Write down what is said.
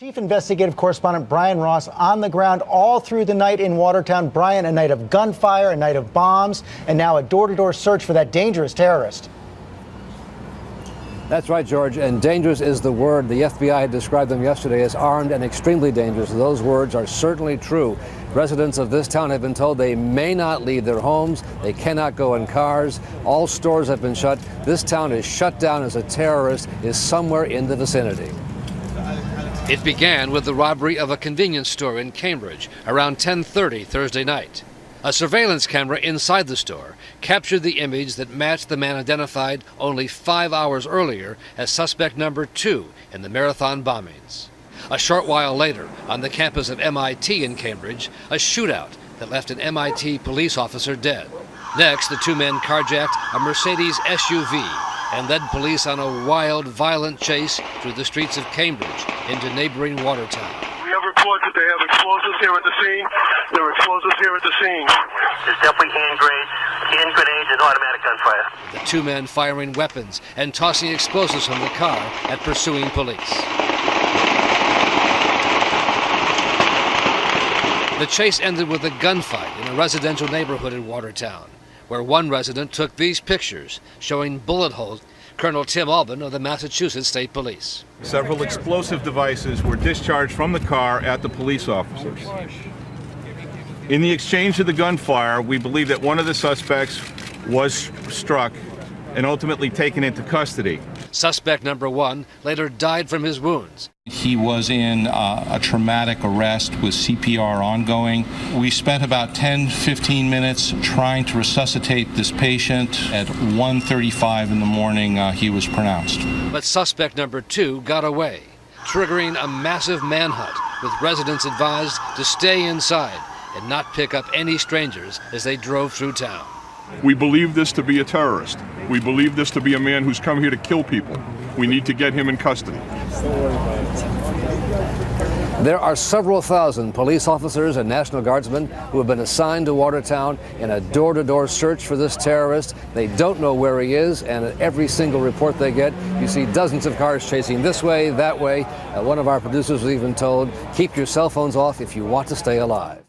Chief Investigative Correspondent Brian Ross on the ground all through the night in Watertown. Brian, a night of gunfire, a night of bombs, and now a door-to-door search for that dangerous terrorist. That's right, George, and dangerous is the word. The FBI had described them yesterday as armed and extremely dangerous. Those words are certainly true. Residents of this town have been told they may not leave their homes. They cannot go in cars. All stores have been shut. This town is shut down as a terrorist is somewhere in the vicinity. It began with the robbery of a convenience store in Cambridge around 10:30 Thursday night. A surveillance camera inside the store captured the image that matched the man identified only 5 hours earlier as suspect number 2 in the marathon bombings. A short while later, on the campus of MIT in Cambridge, a shootout that left an MIT police officer dead. Next, the two men carjacked a Mercedes SUV and led police on a wild, violent chase through the streets of Cambridge into neighboring Watertown. We have reports that they have explosives here at the scene. There are explosives here at the scene. There's definitely hand grenades and automatic gunfire. The two men firing weapons and tossing explosives from the car at pursuing police. The chase ended with a gunfight in a residential neighborhood in Watertown, where one resident took these pictures showing bullet holes. Colonel Tim Albin of the Massachusetts State Police. Several explosive devices were discharged from the car at the police officers. In the exchange of the gunfire, we believe that one of the suspects was struck and ultimately taken into custody. Suspect number 1 later died from his wounds. He was in a traumatic arrest with CPR ongoing. We spent about 10-15 minutes trying to resuscitate this patient. At 1:35 in the morning, he was pronounced. But suspect number 2 got away, triggering a massive manhunt, with residents advised to stay inside and not pick up any strangers as they drove through town. We believe this to be a terrorist. We believe this to be a man who's come here to kill people. We need to get him in custody. There are several thousand police officers and National Guardsmen who have been assigned to Watertown in a door-to-door search for this terrorist. They don't know where he is, and at every single report they get, you see dozens of cars chasing this way, that way. One of our producers was even told, keep your cell phones off if you want to stay alive.